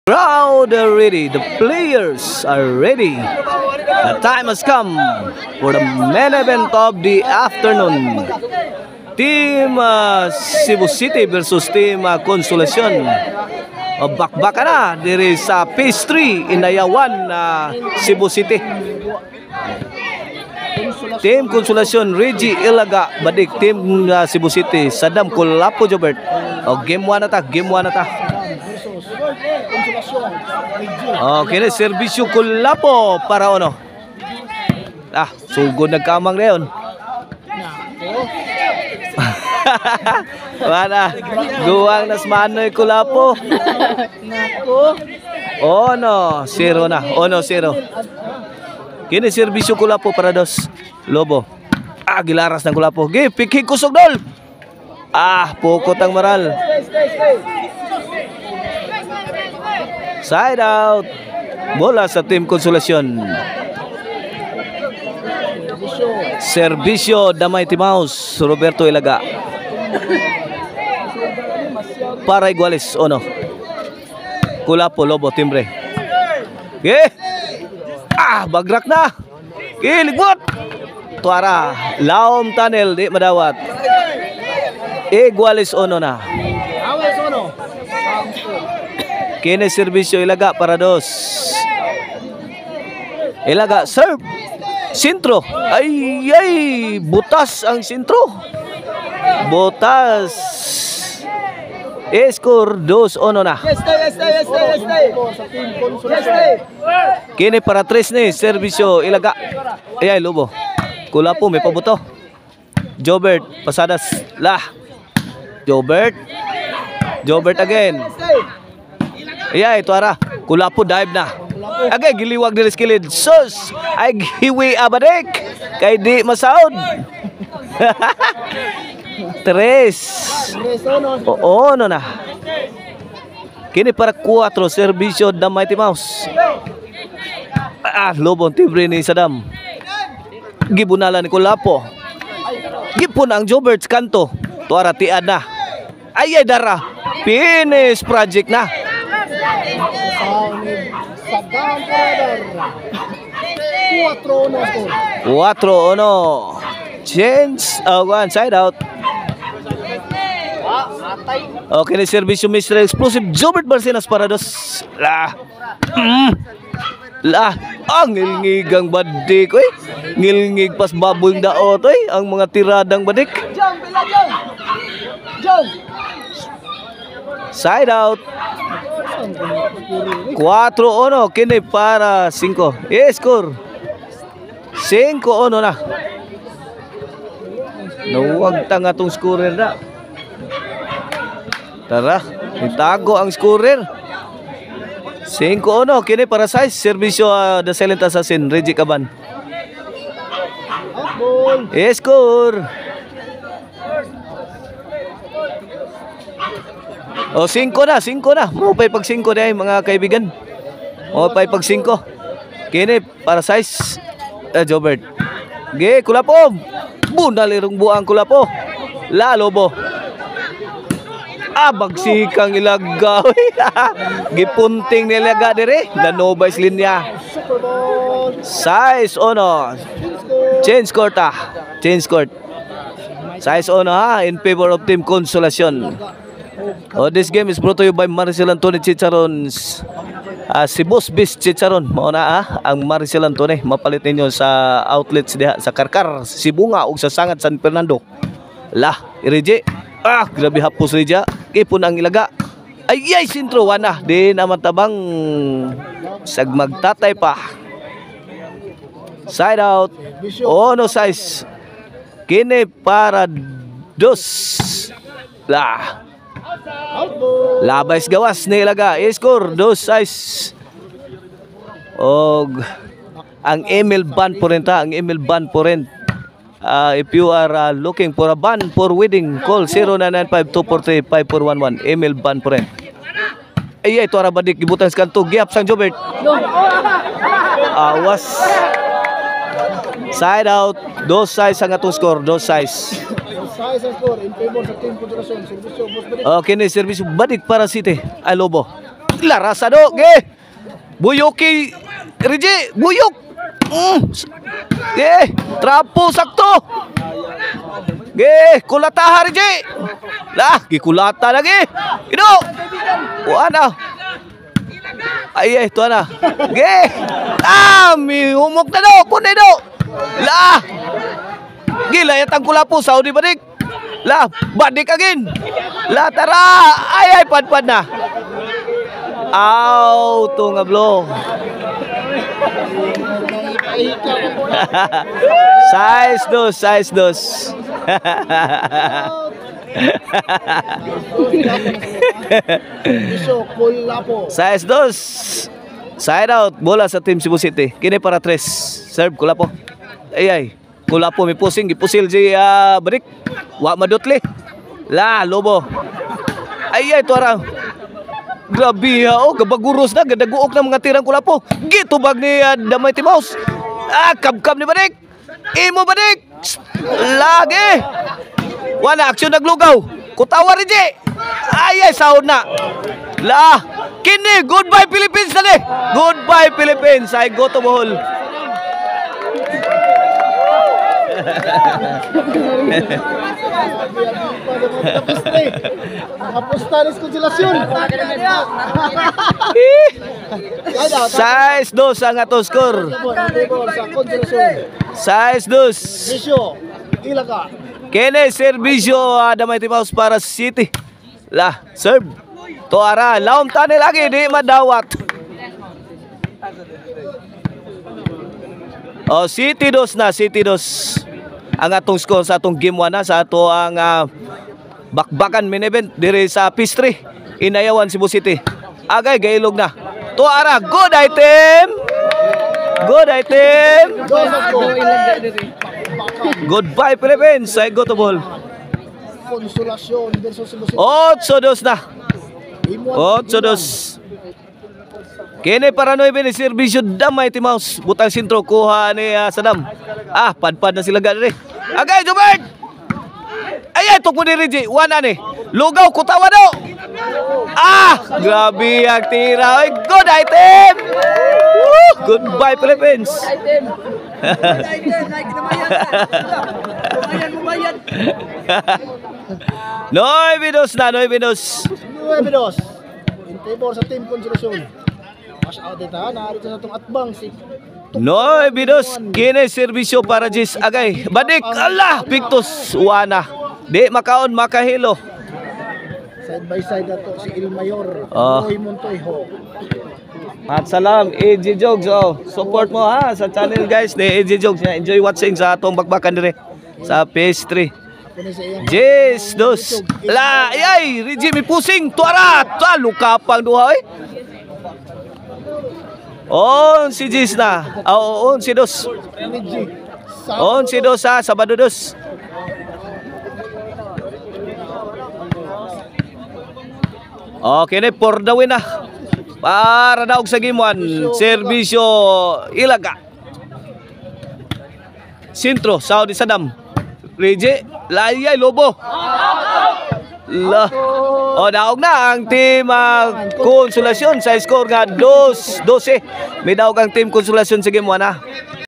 Crowd are ready. The players are ready. The time has come for the main event of the afternoon. Team Cebu City versus Team Consolacion. Bakbaka na diri sa phase 3 inayawan Cebu City. Team Consolacion Reggie Ilaga badik Team Cebu City Sadam Kulapo Jobert. Game 1 na ta, game 1 na ta. Okay, serbisyo Kulapo para ono. Sugod nagkamang na yun. Mana, guwang nas manoy Kulapo. Ono, 0 na. Ono, 0. Kini serbisyo Kulapo para dos. Lobo. Gilaras ng Kulapo. Pikik kusog dol. Pukot ang maral. Side out. Bola sa Team Consolacion. Serbisyo Damay Timaus Roberto Ilaga. Para iguales ono. Kulapo Lobo timbre. Bagrak na. Ligbot. Tuara Laom Tunnel di madawat. Iguales ono na. Kini serbisyo Ilaga para dos. Ilaga serve. Sintro. Ay, butas ang sintro. Butas. Score 2-1 na. Kini para 3 ni serbisyo Ilaga. Ay, Lobo. Kulapo may pabuto. Jobert pasadas lah. Jobert again. Ito ara. Kulapo dive na. Agay giliwag diri skilid. Sus ay hiwi abadik kay di masaod. 3. Ono na. Kini para 4 serbisyo Damay Timaus. Lobon timbre ni Sadam. Gibunala ni Kulapo. Gipon ang Jobert kanto. Tuara tiad na. Ay dara. Finish project na. 4-1. Change. One side out. Okay na serbisyo Mr. Explosive Jobert Barcenas para dos. Ang ngilngigang badik. Ngilngig pas baboy daot. Ang mga tiradang badik. Side out. 4-1 kini para 5. Score 5-1 na. Nawag tanga tong scorer na. Tara, itago ang scorer. 5-1 kini para size serbisyo The Silent Assassin Reggie Caban. Score 5 na. Mupay pag 5 na mga kaibigan. Mupay pag 5. Kini para size Jobert. Kulapo. Bunalirong buang Kulapo. Lobo. Bagsikang Ilaga. Gipunting ni Ilaga dire. Nanobay linya. Size ono. Change court. Size ono in favor of Team Consolacion. This game is brought to you by Maricel Antony Chicharon. Si Boss Bis Chicharon. Mauna ang Maricel Antony. Mapalit ninyo sa outlets diha sa Karkar, Sibunga ug sa Sangat San Fernando. Irije. Grabe hapos Reja. Kipon ang Ilaga. Ay sintro wana. Di naman tabang sagmagtatay pa. Side out. Ono size. Kini para dos. Labais gawas ni Ilaga. Score 2-6. Ang email ban po rin ta. If you are looking for a ban for wedding, call 0995-243-5411. Email ban po rin. Ito ara badik gibutan sa kanto. Giap sang Jobert. Awas. Side out. 2-6 ang atong score. 2-6. Size and score in favor sa Team Consolacion. Serbisyo, Okay ni serbisyo badik para City. Ay Lobo. Larasado, ge. Buyoki, Riji, buyok. Ge, trapo sakto. Ge, kulataha Riji. Lah, gikulata lagi. Ino. Wala. Ay, ito na. Ge. May humok na do. Punay do. Lah. Gila yatang kulapo. Saudi balik. Lah, badik again. Lah, tara. Ay, padpad na. Aw, to nga blow. size dos. Size dos. Side out, bola sa team Cebu City. Kini para 3. Serve Kulapo. Ay. Kulapo may pusing, gipusil si Barik. Wa madutli. La, Lobo. Ay, tuara. Grabe ha, gabaguros na, gadaguok na mga tirang Kulapo. Gitubag ni Damay Timaus. Kabkab ni Barik. Imo Barik. Lagi. Wala, aksyon naglugaw. Kutawa rin di. Ay, sahod na. La, kini, goodbye Philippines na ni. Goodbye Philippines. I go to Bohol. Apostalis konselasyon. Size 2 ang ato score. Size 2. Bisyo, Ilaga. Kene servisyo Damay Timaus para City. Lah, serve. Tuara, laom tani lagi di madawat. Oh, City 2 na, City 2. Ang atong score sa atong game 1 na sa ato ang bakbakan main event diri sa Pistri. Inayawan Cebu City. Agay gailog na. Tuara, good item. Good item. Goodbye Philippines. I go to ball. Konsolasyon versus Cebu City. 8-2 na. 8-2. Kini para 9 ni servisyo Damay Timaus. Butang sintro kuha ni Sadam. Padpad na sila gani. Agay, Jubert! Ay, ito po ni Reggie. Wana ni. Lugaw, kutawa do. Grabe ang tira. Ay, good item! Woo! Goodbye, Philippines. Noy binos na, Noy binos. In favor sa team konsolasyon. Mas out ito ha, naarito sa itong atbang si Noy binos, kine servisyo para Jis Agay. Badik, Allah, Pictus, Wana. Di makaon, makahilo. Side by side na to si Il Mayor. Roy Montoyho. At salam, AJ Jogs. Support mo ha sa channel guys ni AJ Jogs. Enjoy watching sa atong bakbakan dire sa PS3. Jis, dos. La, ay, Reggie, may pusing. Tuara, lukapang duha eh. On si Jis na. On si Dos. On si Dos ha, Sabado Dos. Okay na, for the win na. Para daog sa game 1. Servisyo Ilaga. Sintro, Saudi Sadam. Reggie, layay, Lobo. Daog na ang team Konsolasyon sa score nga 2-12. May daog ang team Konsolasyon sa game 1 ha.